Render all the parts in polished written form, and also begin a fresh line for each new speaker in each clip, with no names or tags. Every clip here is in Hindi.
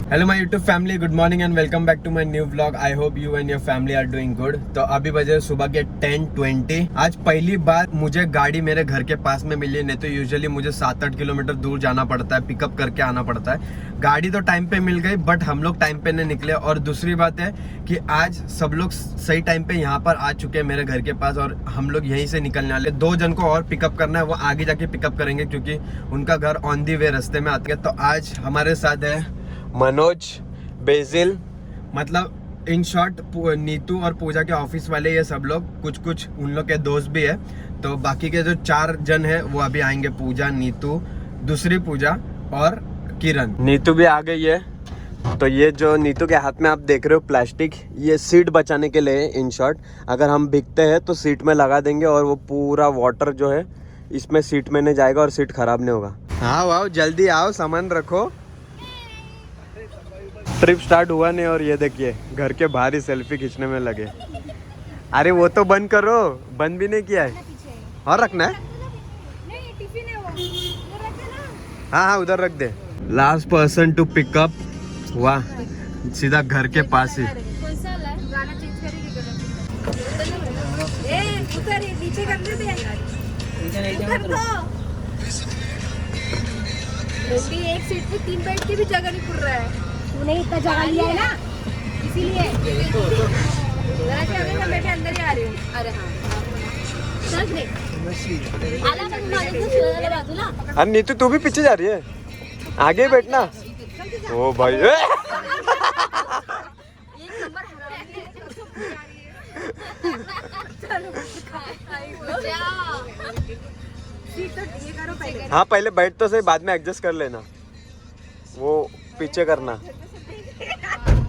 Hello my YouTube family, good morning and welcome back to my new vlog. I hope you and your family are doing good. तो अभी बजे सुबह के 10:20। आज पहली बार मुझे गाड़ी मेरे घर के पास में मिली, नहीं तो यूजुअली मुझे 7-8 किलोमीटर दूर जाना पड़ता है, पिकअप करके आना पड़ता है। गाड़ी तो टाइम पे मिल गई, बट हम लोग टाइम पे नहीं निकले। और दूसरी बात है कि आज सब लोग सही टाइम पे यहाँ पर आ चुके हैं मेरे घर के पास, और हम लोग यहीं से निकलने वाले। 2 जन को और पिकअप करना है, वो आगे जाके पिकअप करेंगे क्योंकि उनका घर ऑन दी वे रास्ते में आते हैं। तो आज हमारे साथ है मनोज, बेजिल, मतलब इन शॉर्ट नीतू और पूजा के ऑफिस वाले, ये सब लोग, कुछ उन लोग के दोस्त भी है। तो बाकी के जो 4 जन है वो अभी आएंगे, पूजा, नीतू, दूसरी पूजा और किरण। नीतू भी आ गई है। तो ये जो नीतू के हाथ में आप देख रहे हो प्लास्टिक, ये सीट बचाने के लिए। इन शॉर्ट अगर हम भीगते हैं तो सीट में लगा देंगे और वो पूरा वाटर जो है इसमें सीट में नहीं जाएगा और सीट खराब नहीं होगा। हाँ वाओ, जल्दी आओ, सामान रखो। ट्रिप स्टार्ट हुआ नहीं और ये देखिए घर के बाहर ही सेल्फी खींचने में लगे। अरे वो तो बंद करो, बंद भी नहीं किया है। और रखना है, हाँ उधर रख दे। लास्ट पर्सन टू पिकअप, वाह, सीधा घर के पास ही।
एक सीट पे 3 बैठ के भी जगह नहीं पुर रहा है। तूने इतना जगह लिया है ना, इसीलिए जरा से अभी मैं बैठे अंदर ही आ रही हूँ। अरे हाँ,
अरे नीतू तू भी पीछे जा रही है, आगे बैठना। ओ भाई हाँ पहले बैठ तो सही, बाद में एडजस्ट कर लेना, वो पीछे करना।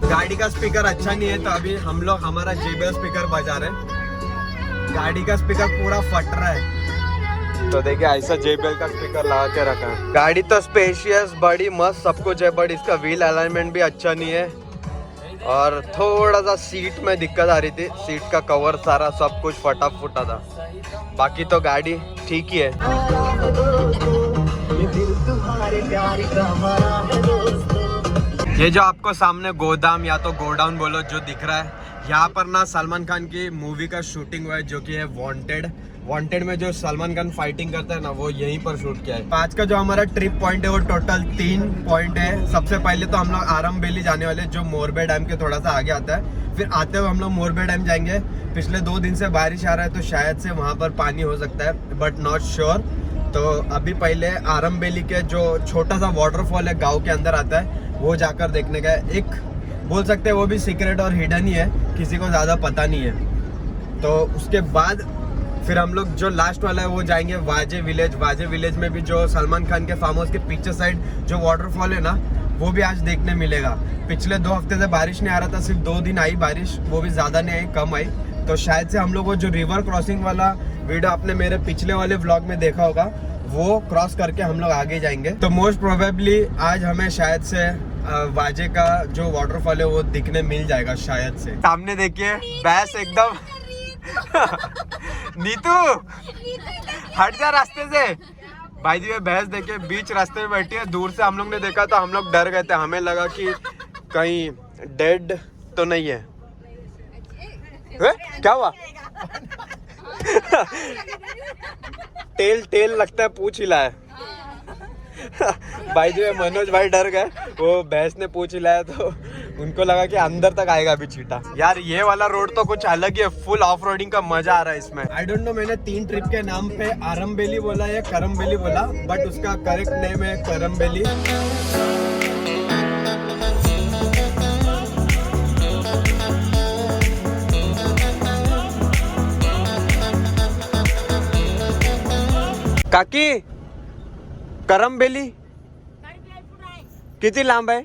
गाड़ी का स्पीकर अच्छा नहीं है तो अभी हम लोग हमारा JBL स्पीकर बजा रहे हैं। गाड़ी का स्पीकर पूरा फट रहा है, तो देखिए ऐसा JBL का स्पीकर लगा के रखा है। गाड़ी तो स्पेशियस, बड़ी मस्त, सब कुछ है, बट इसका व्हील अलाइनमेंट भी अच्छा नहीं है और थोड़ा सा सीट में दिक्कत आ रही थी। सीट का कवर सारा सब कुछ फटा फुटा था, बाकी तो गाड़ी ठीक ही है। ये जो आपको सामने गोदाम या तो गोडाउन बोलो जो दिख रहा है, यहाँ पर ना सलमान खान की मूवी का शूटिंग हुआ है जो कि है वांटेड में जो सलमान खान फाइटिंग करता है ना, वो यहीं पर शूट किया है। आज का जो हमारा ट्रिप पॉइंट है वो टोटल 3 पॉइंट है। सबसे पहले तो हम लोग आरम वैली जाने वाले, जो मोरबे डैम के थोड़ा सा आगे आता है। फिर आते हुए हम लोग मोरबे डैम जाएंगे। पिछले 2 दिन से बारिश आ रहा है तो शायद से वहाँ पर पानी हो सकता है, बट नॉट श्योर। तो अभी पहले आरम वैली के जो छोटा सा वाटरफॉल है गाँव के अंदर आता है, वो जाकर देखने का है। एक बोल सकते हैं वो भी सीक्रेट और हिडन ही है, किसी को ज़्यादा पता नहीं है। तो उसके बाद फिर हम लोग जो लास्ट वाला है वो जाएंगे वाजे विलेज। वाजे विलेज में भी जो सलमान खान के फार्म हाउस के पीछे साइड जो वाटरफॉल है ना, वो भी आज देखने मिलेगा। पिछले 2 हफ्ते से बारिश नहीं आ रहा था, सिर्फ 2 दिन आई बारिश, वो भी ज़्यादा नहीं आई, कम आई। तो शायद से हम लोग वो जो रिवर क्रॉसिंग वाला वीडियो आपने मेरे पिछले वाले व्लॉग में देखा होगा, वो क्रॉस करके हम लोग आगे जाएंगे। तो मोस्ट प्रोबेबली आज हमें शायद से वाजे का जो वाटरफॉल है वो दिखने मिल जाएगा शायद से। सामने देखिए भैंस एकदम नीतू हट जा रास्ते से। भाई जी भैंस देखिए बीच रास्ते में बैठी है। दूर से हम लोग ने देखा तो हम लोग डर गए थे, हमें लगा कि कहीं डेड तो नहीं है। क्या हुआ? टेल लगता है, पूछ हिलाया। भाई जी मनोज भाई डर गए, वो भैंस ने पूछ हिलाया तो उनको लगा कि अंदर तक आएगा अभी चीटा। यार ये वाला रोड तो कुछ अलग ही है, फुल ऑफ रोडिंग का मजा आ रहा है इसमें। आई डोंट नो, मैंने 3 ट्रिप के नाम पे आरम वैली बोला या करम वैली बोला, बट उसका करेक्ट नेम है करम वैली। काकी करम वैली किती लांब आहे?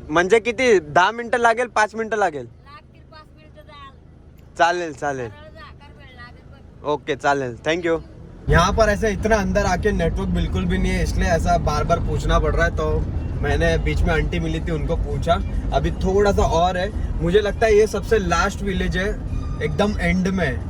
म्हणजे किती, 10 मिनिटं लागेल, 5 मिनिटं लागेल? चालेल ओके चालेल, थँक्यू। यहाँ पर ऐसे इतना अंदर आके नेटवर्क बिल्कुल भी नहीं है, इसलिए ऐसा बार बार पूछना पड़ रहा है। तो मैंने बीच में आंटी मिली थी, उनको पूछा। अभी थोड़ा सा और है, मुझे लगता है ये सबसे लास्ट विलेज है, एकदम एंड में।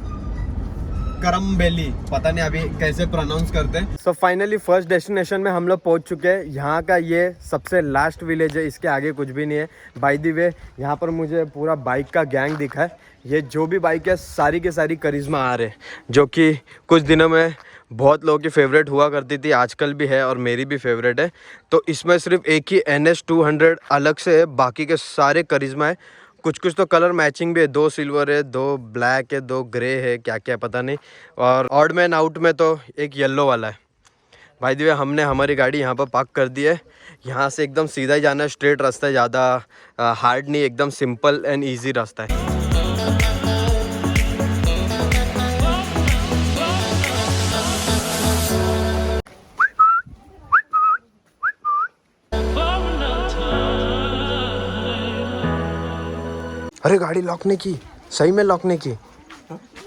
करम्बेली, पता नहीं अभी कैसे प्रोनाउंस करते हैं। सो फाइनली फर्स्ट डेस्टिनेशन में हम लोग पहुंच चुके हैं। यहाँ का ये सबसे लास्ट विलेज है, इसके आगे कुछ भी नहीं है। बाय द वे यहाँ पर मुझे पूरा बाइक का गैंग दिखा है। ये जो भी बाइक है सारी की सारी करिश्मा आ रहे हैं, जो कि कुछ दिनों में बहुत लोगों की फेवरेट हुआ करती थी, आजकल भी है और मेरी भी फेवरेट है। तो इसमें सिर्फ एक ही NS 200 अलग से है, बाकी के सारे करिश्मा है। कुछ कुछ तो कलर मैचिंग भी है, 2 सिल्वर है, 2 ब्लैक है, 2 ग्रे है, क्या क्या पता नहीं। और ऑड मैन आउट में तो एक येलो वाला है। भाई दी हमने हमारी गाड़ी यहाँ पर पार्क कर दी है। यहाँ से एकदम सीधा ही जाना है, स्ट्रेट रास्ता है, ज़्यादा हार्ड नहीं, एकदम सिंपल एंड ईजी रास्ता है। अरे गाड़ी लॉक नहीं की, सही में लॉक नहीं की,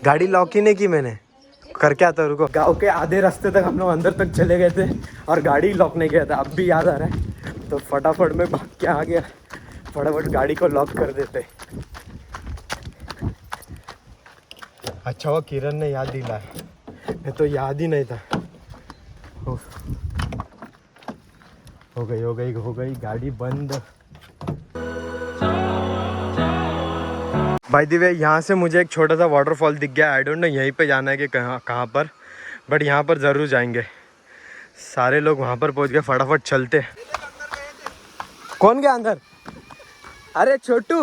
गाड़ी लॉक ही नहीं की मैंने। करके आता, रुको। गांव के आधे रास्ते तक हम लोग अंदर तक चले गए थे और गाड़ी लॉक नहीं किया था, अब भी याद आ रहा है। तो फटाफट में भाग के आ गया, फटाफट गाड़ी को लॉक कर देते। अच्छा वो किरण ने याद दिलाया, मैं तो याद ही नहीं था। हो गई गाड़ी बंद। बाय द वे यहाँ से मुझे एक छोटा सा वाटरफॉल दिख गया। आई डोंट नो यहीं पे जाना है कि कहाँ पर, बट यहाँ पर ज़रूर जाएंगे। सारे लोग वहाँ पर पहुँच गए, फटाफट चलते। कौन गया अंदर? अरे छोटू,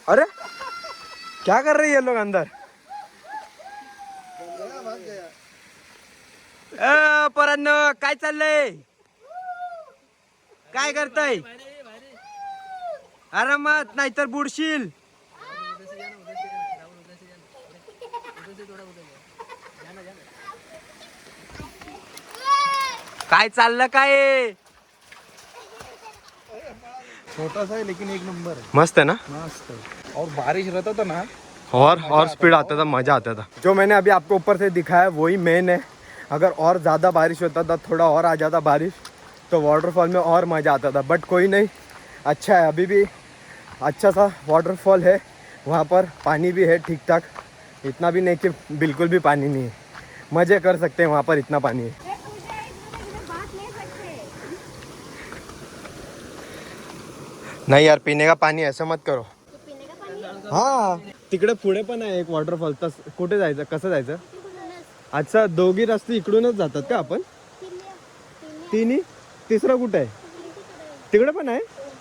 अरे क्या कर रही है लोग अंदर? परन्न काय चाललंय, काय करताय? आरामात, नाहीतर बुडशील। काय चाललं काय?
छोटा सा है लेकिन एक नंबर है,
मस्त है ना?
मस्त है। और बारिश रहता था ना,
और स्पीड आता था, मजा आता था। जो मैंने अभी आपको ऊपर से दिखाया वही मेन है। अगर और ज़्यादा बारिश होता था, थोड़ा और आ जाता बारिश, तो वाटरफॉल में और मज़ा आता था। बट कोई नहीं, अच्छा है, अभी भी अच्छा सा वाटरफॉल है। वहाँ पर पानी भी है ठीक ठाक, इतना भी नहीं कि बिल्कुल भी पानी नहीं है। मज़े कर सकते हैं वहाँ पर, इतना पानी है। नहीं यार, पीने का पानी ऐसा मत करो। हाँ, तिकडे पुढे पण आहे एक वॉटरफॉल, तस कुठे जायचं, कसं जायचं? अच्छा, दोघी रस्ते इकडूनच जातात का आपण? तिन्ही? तिसरा कुठे आहे? तिकडे पण आहे।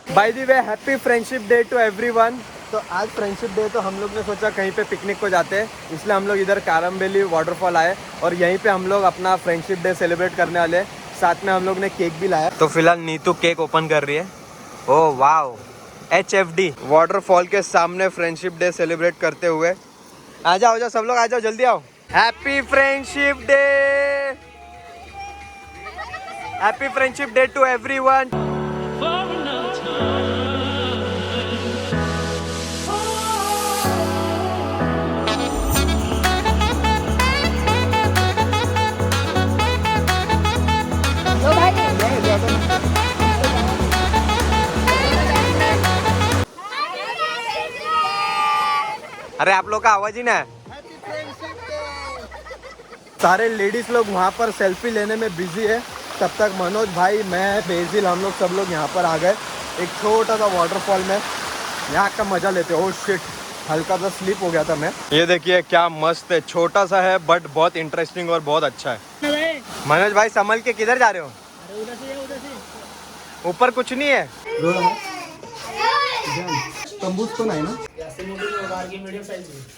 By the way happy friendship day to everyone. तो आज फ्रेंडशिप डे, तो हम लोग ने सोचा कहीं पे पिकनिक को जाते हैं, इसलिए हम लोग इधर करम्बेली वाटरफॉल आए और यहीं पे हम लोग अपना फ्रेंडशिप डे सेलिब्रेट करने वाले हैं। साथ में हम लोग ने केक भी लाया। तो फिलहाल नीतू केक ओपन कर रही है। ओह वाओ, HFD वाटरफॉल के सामने फ्रेंडशिप डे सेलिब्रेट करते हुए। आ जाओ सब लोग, आ जाओ, जल्दी आओ। Happy friendship day, happy friendship day to everyone. अरे आप लोग का आवाज ही ना है। सारे लेडीज लोग वहाँ पर सेल्फी लेने में बिजी है। तब तक मनोज भाई, मैं, बेजिल, हम लोग सब लोग यहाँ पर आ गए एक छोटा सा वाटरफॉल में। यहाँ का मजा लेते। ओह शिट, हल्का सा स्लिप हो गया था मैं। ये देखिए क्या मस्त है, छोटा सा है बट बहुत इंटरेस्टिंग और बहुत अच्छा है। मनोज भाई संभल के, किधर जा रहे हो? ऊपर कुछ नहीं है।
तंबूस पण आहे ना,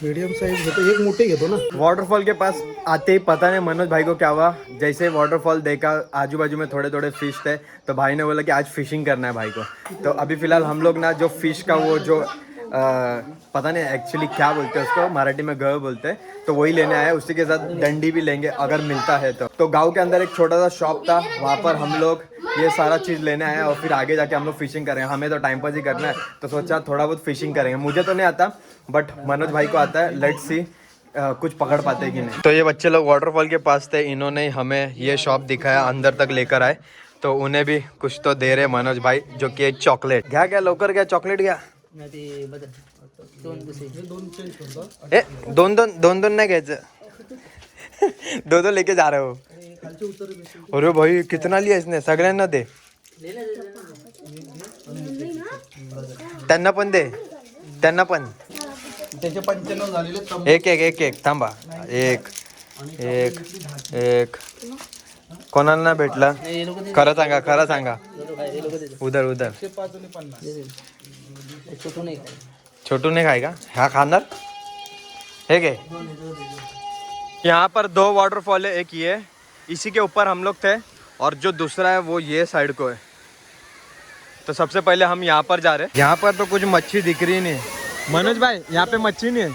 मीडियम साइज घेतो, एक मोठे घेतो ना।
वाटरफॉल के पास आते ही पता नहीं मनोज भाई को क्या हुआ, जैसे वाटरफॉल देखा आजू बाजू में थोड़े थोड़े फिश थे, तो भाई ने बोला कि आज फिशिंग करना है भाई को। तो अभी फिलहाल हम लोग ना जो फिश का वो जो पता नहीं एक्चुअली क्या बोलते हैं उसको, मराठी में ग बोलते हैं, तो वही लेने आए। उसी के साथ डंडी भी लेंगे अगर मिलता है तो गांव के अंदर एक छोटा सा शॉप था, वहाँ पर हम लोग ये सारा चीज़ लेने आए और फिर आगे जाके हम लोग फिशिंग करेंगे। हमें तो टाइम पास ही करना है, तो सोचा थोड़ा बहुत फिशिंग करेंगे। मुझे तो नहीं आता बट मनोज भाई को आता है। लेट्स सी कुछ पकड़ पाते हैं कि नहीं। तो ये बच्चे लोग वाटरफॉल के पास थे, इन्होंने हमें ये शॉप दिखाया, अंदर तक लेकर आए। तो उन्हें भी कुछ तो दे रहे मनोज भाई, जो कि एक चॉकलेट। क्या लवकर क्या चॉकलेट घ्या।
दोन चेंज करतो.
ए दोन नाही घ्यायचं. दो लेके जा रहे हो.
खालचे उतर बेसिक.
अरे भाई कितना लिया इसने. सगळ्यांना दे. त्यांना पण दे. त्यांना पण.
त्याचे 95 झालेले.
एक थांबा. एक कोणाला नाही भेटला. खरं सांगा. उधर
105 आणि 50.
छोटू नहीं खाएगा. हाँ खानदार है क्या. यहाँ पर 2 वाटरफॉल है. एक ये इसी के ऊपर हम लोग थे और जो दूसरा है वो ये साइड को है. तो सबसे पहले हम यहाँ पर जा रहे हैं. यहाँ पर तो कुछ मच्छी दिख रही नहीं. मनोज भाई यहाँ पे मच्छी नहीं है.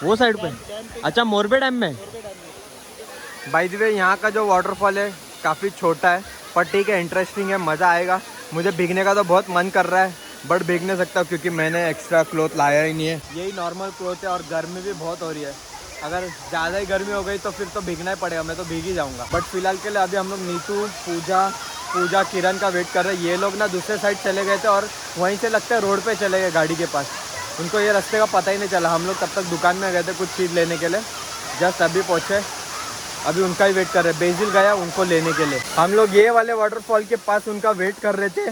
वो साइड पे. अच्छा मोरबे डैम में. बाय द वे यहाँ का जो वाटरफॉल है काफ़ी छोटा है पर ठीक है इंटरेस्टिंग है. मज़ा आएगा. मुझे भीगने का तो बहुत मन कर रहा है बट भीग नहीं सकता क्योंकि मैंने एक्स्ट्रा क्लोथ लाया ही नहीं है. यही नॉर्मल क्लोथ है और गर्मी भी बहुत हो रही है. अगर ज़्यादा ही गर्मी हो गई तो फिर तो भीगना ही पड़ेगा. मैं तो भीग ही जाऊँगा. बट फिलहाल के लिए अभी हम लोग नीतू पूजा किरण का वेट कर रहे हैं. ये लोग ना दूसरे साइड चले गए थे और वहीं से लगता है रोड पे चले गए गाड़ी के पास. उनको ये रास्ते का पता ही नहीं चला. हम लोग तब तक दुकान में गए थे कुछ चीज़ लेने के लिए. जस्ट अभी पहुँचे. अभी उनका ही वेट कर रहे हैं. बेजिल गया उनको लेने के लिए. हम लोग ये वाले वाटरफॉल के पास उनका वेट कर रहे थे.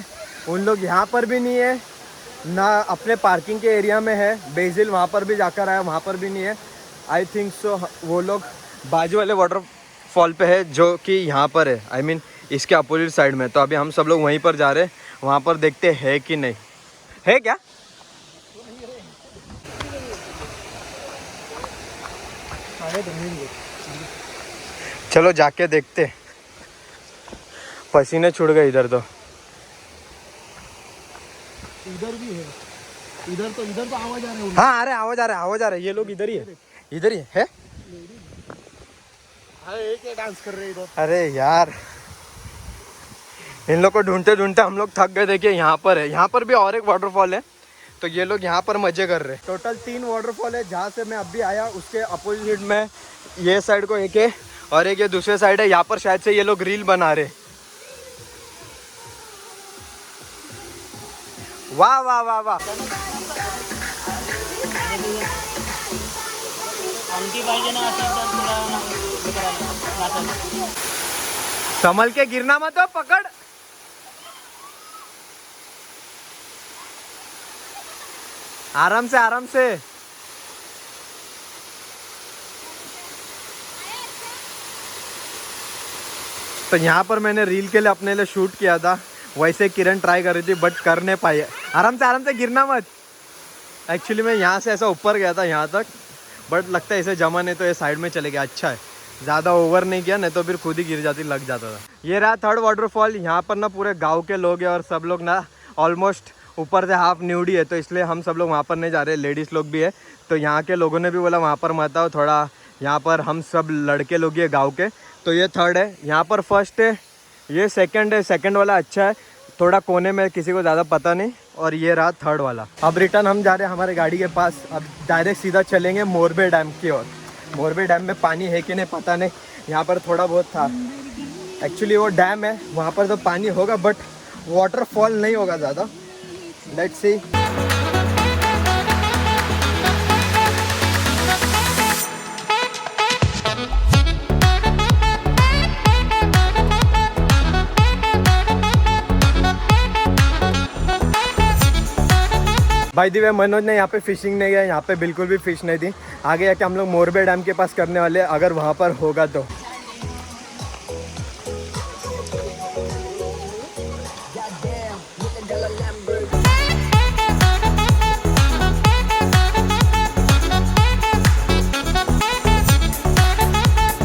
उन लोग यहाँ पर भी नहीं है ना अपने पार्किंग के एरिया में है. बेजिल वहाँ पर भी जाकर आया वहाँ पर भी नहीं है. आई थिंक सो वो लोग बाजू वाले वाटरफॉल पे है जो कि यहाँ पर है. आई मीन इसके अपोजिट साइड में. तो अभी हम सब लोग वहीं पर जा रहे हैं. वहाँ पर देखते हैं कि नहीं है क्या. चलो जाके देखते. पसीने छूट गए इधर तो.
इधर भी है. इधर तो आवाज आ रहा है.
हाँ अरे आवाज आ रहा है. ये लोग इधर ही है.
एक डांस कर रहे इधर.
अरे यार इन लोग को ढूंढते हम लोग थक गए. देखिए यहाँ पर है. यहाँ पर भी और एक वाटरफॉल है. तो ये लोग यहाँ पर मजे कर रहे हैं. टोटल 3 वाटरफॉल है. जहाँ से मैं अभी आया उसके अपोजिट में ये साइड को एक है और एक ये दूसरे साइड है. यहाँ पर शायद से ये लोग रील बना रहे. वाह वाह वाह वाह. संभल के गिरना मत हो. पकड़. आराम से. तो यहाँ पर मैंने रील के लिए अपने लिए शूट किया था. वैसे किरण ट्राई कर रही थी बट कर नहीं पाई. आराम से गिरना मत. एक्चुअली मैं यहाँ से ऐसा ऊपर गया था यहाँ तक बट लगता है इसे जमा नहीं तो ये साइड में चले गया. अच्छा है ज़्यादा ओवर नहीं किया नहीं तो फिर खुद ही गिर जाती लग जाता था. ये रहा 3rd वाटरफॉल. यहाँ पर ना पूरे गांव के लोग हैं और सब लोग ना ऑलमोस्ट ऊपर से हाफ न्यूडी है तो इसलिए हम सब लोग वहाँ पर नहीं जा रहे. लेडीज़ लोग भी है तो यहाँ के लोगों ने भी बोला वहाँ पर मत आओ. थोड़ा यहाँ पर हम सब लड़के लोग हैं गाँव के. तो ये 3rd है. यहाँ पर 1st है. ये 2nd है. 2nd वाला अच्छा है. थोड़ा कोने में किसी को ज़्यादा पता नहीं. और ये रहा 3rd वाला. अब रिटर्न हम जा रहे हैं हमारे गाड़ी के पास. अब डायरेक्ट सीधा चलेंगे मोरबे डैम की ओर. मोरबे डैम में पानी है कि नहीं पता नहीं. यहाँ पर थोड़ा बहुत था. एक्चुअली वो डैम है वहाँ पर तो पानी होगा बट वाटरफॉल नहीं होगा ज़्यादा. Let's see. बाय द वे मनोज ने यहाँ पे फिशिंग नहीं गया. यहाँ पे बिल्कुल भी फिश नहीं थी. आगे जाके हम लोग मोरबे डैम के पास करने वाले अगर वहाँ पर होगा तो.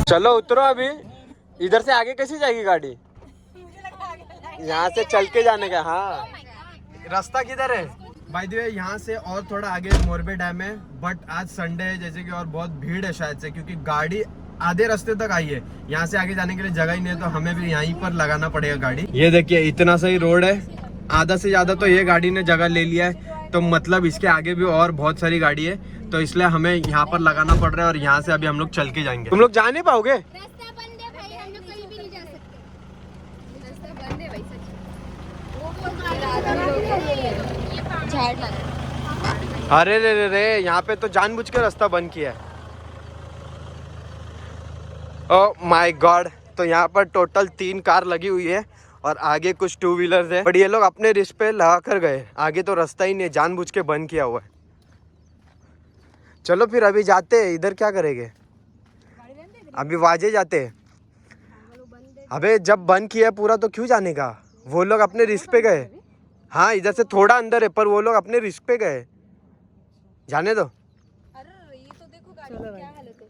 चलो उतरो अभी. इधर से आगे कैसी जाएगी गाड़ी. यहाँ से चल के जाने का. हाँ रास्ता किधर है. बाय द वे यहाँ से और थोड़ा आगे मोरबे डैम है बट आज संडे है जैसे कि और बहुत भीड़ है शायद से क्योंकि गाड़ी आधे रास्ते तक आई है. यहाँ से आगे जाने के लिए जगह ही नहीं है तो हमें भी यहीं पर लगाना पड़ेगा गाड़ी. ये देखिए इतना सही रोड है. आधा से ज्यादा तो ये गाड़ी ने जगह ले लिया है तो मतलब इसके आगे भी और बहुत सारी गाड़ी है तो इसलिए हमें यहाँ पर लगाना पड़ रहा है. और यहाँ से अभी हम लोग चल के जाएंगे. तुम लोग जा नहीं पाओगे.
रास्ता बंद है भाई. हम लोग कहीं भी नहीं जा सकते. रास्ता बंद है भाई सच. वो झाड़ लगा.
अरे रे रे रे, यहाँ पे तो जानबूझ के रास्ता बंद किया है। Oh my God. तो यहाँ पर टोटल 3 कार लगी हुई है और आगे कुछ 2 व्हीलर है, बट ये लोग अपने रिस्क पे लगा कर गए। आगे तो रास्ता ही नहीं है, जानबूझ के बंद किया हुआ है। चलो फिर अभी जाते हैं, इधर क्या करेंगे? अभी वाजे जाते हैं। अबे जब बंद किया पूरा तो क्यों जाने का? वो लोग अपने रिस्क पे गए। हाँ इधर से थोड़ा अंदर है, पर वो लोग अपने रिस्क पे गए, जाने दो।
अरे ये तो देखो गाड़ी की क्या हालत है,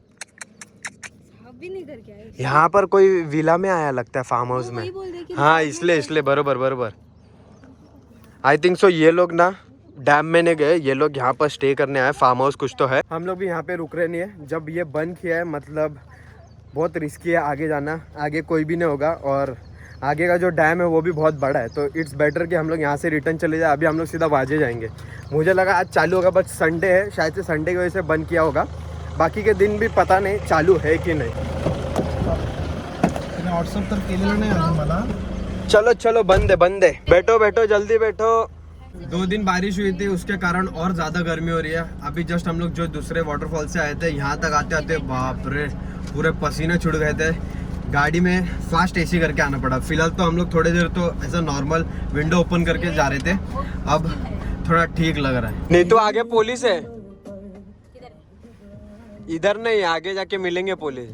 साफ भी नहीं करके आए।
यहाँ पर कोई विला में आया लगता है, फार्म हाउस में।
वही बोल दे कि
हाँ इसलिए बरोबर बरोबर। आई थिंक सो ये लोग ना डैम में नहीं गए, ये लोग यहाँ पर स्टे करने आए, फार्म हाउस कुछ तो है। हम लोग भी यहाँ पे रुक रहे नहीं है। जब ये बंद किया है मतलब बहुत रिस्की है आगे जाना, आगे कोई भी नहीं होगा और आगे का जो डैम है वो भी बहुत बड़ा है, तो इट्स बेटर कि हम लोग यहाँ से रिटर्न चले जाए। अभी हम लोग सीधा वाजे जाएंगे। मुझे लगा आज चालू होगा, बट संडे है, शायद से संडे की वजह से बंद किया होगा। बाकी के दिन भी पता नहीं चालू है कि नहीं।
व्हाट्सअप तर केलेलं नाही अजून मला।
चलो चलो बंद है। बैठो बैठो जल्दी बैठो। 2 दिन बारिश हुई थी, उसके कारण और ज़्यादा गर्मी हो रही है। अभी जस्ट हम लोग जो दूसरे वाटरफॉल से आए थे, यहाँ तक आते आते बाप रे पूरे पसीने छूट गए थे। गाड़ी में फास्ट एसी करके आना पड़ा। फिलहाल तो हम लोग थोड़ी देर तो ऐसा नॉर्मल विंडो ओपन करके जा रहे थे, अब थोड़ा ठीक लग रहा है। नहीं तो आगे पुलिस है, इधर नहीं, आगे जाके मिलेंगे पुलिस,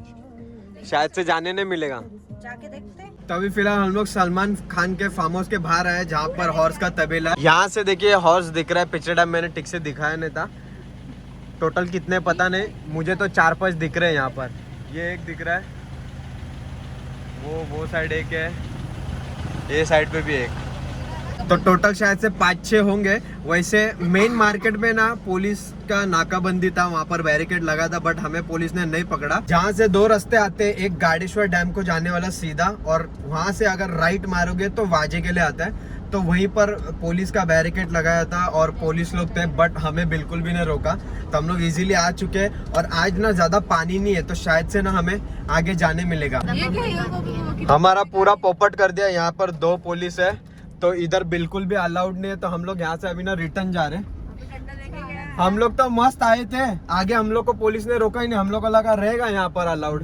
शायद से जाने नहीं मिलेगा।
जाके देखते हैं।
तो अभी फिलहाल हम लोग सलमान खान के फार्म हाउस के बाहर आए, जहाँ पर हॉर्स का तबेला है। यहाँ से देखिए हॉर्स दिख रहा है, पिछले टाइम मैंने ठीक से दिखाया नहीं था। टोटल कितने पता नहीं, मुझे तो 4-5 दिख रहे हैं यहाँ पर। ये एक दिख रहा है, वो साइड एक है, ये साइड पे भी एक, तो टोटल शायद से 5-6 होंगे। वैसे मेन मार्केट में ना पुलिस का नाकाबंदी था, वहाँ पर बैरिकेड लगा था, बट हमें पुलिस ने नहीं पकड़ा। जहाँ से 2 रास्ते आते हैं, एक गाड़ेश्वर डैम को जाने वाला सीधा, और वहाँ से अगर राइट मारोगे तो वाजे के लिए आता है। तो वहीं पर पुलिस का बैरिकेड लगाया था और पुलिस लोग थे, बट हमें बिल्कुल भी नहीं रोका। तो हम लोग इजीली आ चुके हैं और आज ना ज्यादा पानी नहीं है, तो शायद से ना हमें आगे जाने मिलेगा।
ये क्या है?
हमारा पूरा पोपट कर दिया। यहाँ पर 2 पुलिस है, तो इधर बिल्कुल भी अलाउड नहीं है। तो हम लोग यहाँ से अभी ना रिटर्न जा रहे हैं। हम लोग तो मस्त आए थे, आगे हम लोग को पुलिस ने रोका ही नहीं। हम लोग को लगा रहेगा यहाँ पर अलाउड,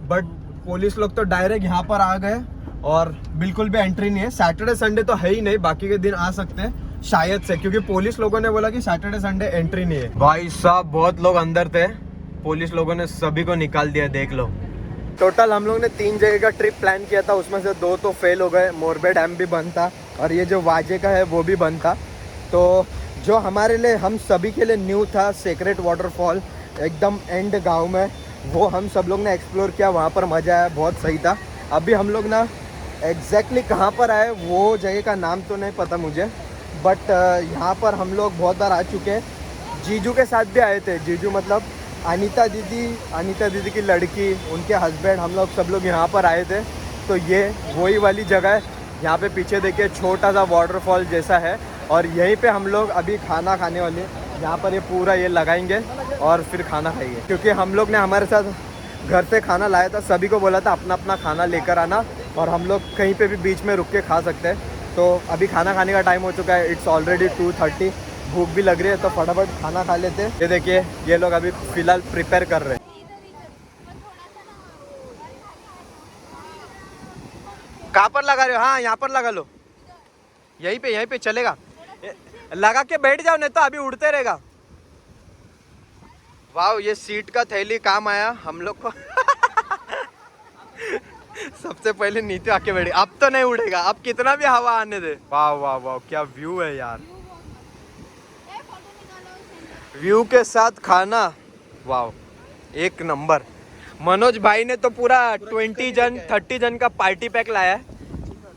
बट पुलिस लोग तो डायरेक्ट यहाँ पर आ गए और बिल्कुल भी एंट्री नहीं है। सैटरडे संडे तो है ही नहीं, बाकी के दिन आ सकते हैं शायद से, क्योंकि पुलिस लोगों ने बोला कि सैटरडे संडे एंट्री नहीं है। भाई साहब बहुत लोग अंदर थे, पुलिस लोगों ने सभी को निकाल दिया, देख लो। टोटल हम लोग ने 3 जगह का ट्रिप प्लान किया था, उसमें से 2 तो फेल हो गए। मोरबे डैम भी बंद था और ये जो वाजे का है वो भी बंद था। तो जो हमारे लिए, हम सभी के लिए न्यू था, सेक्रेट वाटरफॉल एकदम एंड गांव में, वो हम सब लोग ने एक्सप्लोर किया। वहाँ पर मज़ा आया, बहुत सही था। अभी हम लोग ना एग्जैक्टली कहाँ पर आए वो जगह का नाम तो नहीं पता मुझे, बट यहाँ पर हम लोग बहुत बार आ चुके हैं। जीजू के साथ भी आए थे। जीजू मतलब अनीता दीदी की लड़की, उनके हस्बैंड, हम लोग सब लोग यहाँ पर आए थे। तो ये वही वाली जगह है। यहाँ पे पीछे देखिए छोटा सा वाटरफॉल जैसा है, और यहीं पे हम लोग अभी खाना खाने वाले हैं। यहाँ पर ये पूरा ये लगाएंगे और फिर खाना खाएंगे, क्योंकि हम लोग ने हमारे साथ घर से खाना लाया था। सभी को बोला था अपना अपना खाना लेकर आना, और हम लोग कहीं पे भी बीच में रुक के खा सकते हैं। तो अभी खाना खाने का टाइम हो चुका है, इट्स ऑलरेडी 2:30। भूख भी लग रही है, तो फटाफट खाना खा लेते हैं। ये देखिए ये लोग अभी फिलहाल प्रिपेयर कर रहे हैं। कहाँ पर लगा रहे हो? हाँ यहाँ पर लगा लो, यहीं पे चलेगा। लगा के बैठ जाओ, नहीं तो अभी उड़ते रहेगा। वाह, ये सीट का थैली काम आया हम लोग को। सबसे पहले नीचे आके बैठे, अब तो नहीं उड़ेगा, अब कितना भी हवा आने दे। वाह वाह वाह, क्या व्यू है यार, व्यू के साथ खाना, वाह एक नंबर। मनोज भाई ने तो पूरा 20 जन 30 जन का पार्टी पैक लाया है,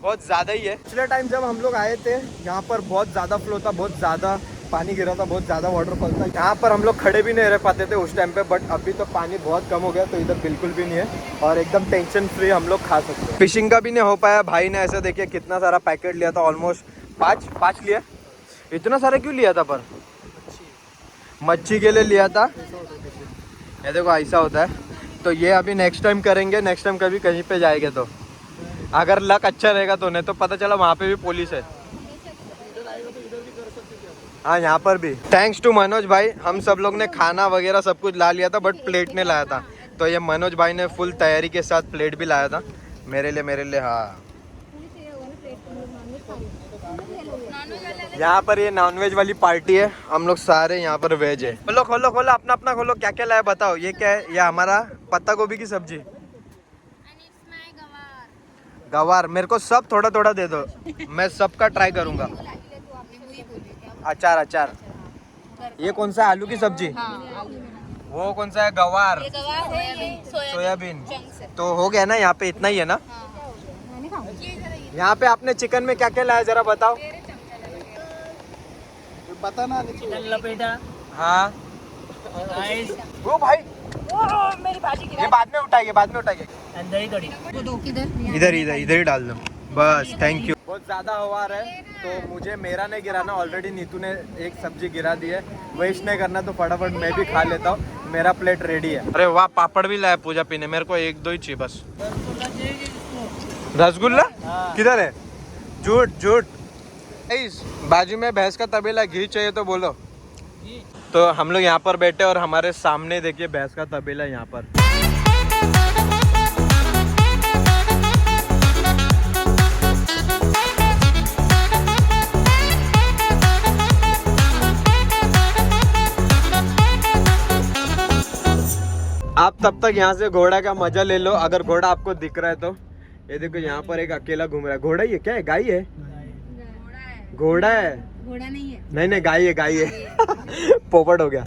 बहुत ज़्यादा ही है। पिछले टाइम जब हम लोग आए थे यहाँ पर बहुत ज़्यादा फ्लो था, बहुत ज़्यादा पानी गिरा था, बहुत ज़्यादा वाटरफॉल था। यहाँ पर हम लोग खड़े भी नहीं रह पाते थे उस टाइम पे, बट अभी तो पानी बहुत कम हो गया, तो इधर बिल्कुल भी नहीं है और एकदम टेंशन फ्री हम लोग खा सकते हैं। फिशिंग का भी नहीं हो पाया। भाई ने ऐसे देखिए कितना सारा पैकेट लिया था, ऑलमोस्ट 5 लिया। इतना सारा क्यों लिया था? पर मच्छी के लिए लिया था। ये देखो ऐसा होता है। तो ये अभी नेक्स्ट टाइम करेंगे, नेक्स्ट टाइम कभी कहीं पे जाएंगे तो, अगर लक अच्छा रहेगा तो, नहीं तो पता चला वहाँ पे भी पुलिस है। हाँ यहाँ पर भी थैंक्स टू मनोज भाई, हम सब लोग ने खाना वगैरह सब कुछ ला लिया था, बट प्लेट नहीं लाया था। तो ये मनोज भाई ने फुल तैयारी के साथ प्लेट भी लाया था मेरे लिए। हाँ यहाँ पर ये नॉनवेज वाली पार्टी है, हम लोग सारे यहाँ पर वेज है। खोलो खोलो खोलो, अपना अपना खोलो, क्या क्या लाया बताओ। ये क्या है? ये हमारा पत्ता गोभी की सब्जी, गवार। मेरे को सब थोड़ा थोड़ा दे दो, मैं सबका ट्राई करूँगा। अचार अचार। ये कौन सा? आलू की सब्जी। वो कौन सा है? गवार। सोयाबीन। तो हो गया ना, यहाँ पे इतना ही है ना। यहाँ पे आपने चिकन में क्या क्या लाया जरा बताओ।
बताना
चिकन लपेटा,
हाँ
राइस,
वो भाई
मेरी भाजी
ये बाद में उठाइए, बाद में उठाइए।
एंड दही कड़ी।
इधर इधर इधर ही डाल दो बस। Thank you. बहुत ज़्यादा हवा आ रहा है तो मुझे मेरा नहीं गिराना, ऑलरेडी नीतू ने एक सब्जी गिरा दी है, वेस्ट नहीं करना, तो फटाफट मैं भी खा लेता हूँ। मेरा प्लेट रेडी है। अरे वाह, पापड़ भी लाया पूजा पीने, मेरे को एक दो ही चाहिए बस। रसगुल्ला किधर है? झूठ झूठ। बाजू में भैंस का तबेला, घी चाहिए तो बोलो। तो हम लोग यहाँ पर बैठे और हमारे सामने देखिए भैंस का तबेला यहाँ पर। आप तब तक यहाँ से घोड़ा का मजा ले लो, अगर घोड़ा आपको दिख रहा है तो। ये देखो यहाँ पर एक अकेला घूम रहा है। घोड़ा ये क्या है? गाय है? घोड़ा है?
घोड़ा नहीं है।
नहीं नहीं, गाय है गाय है। पोपट हो गया।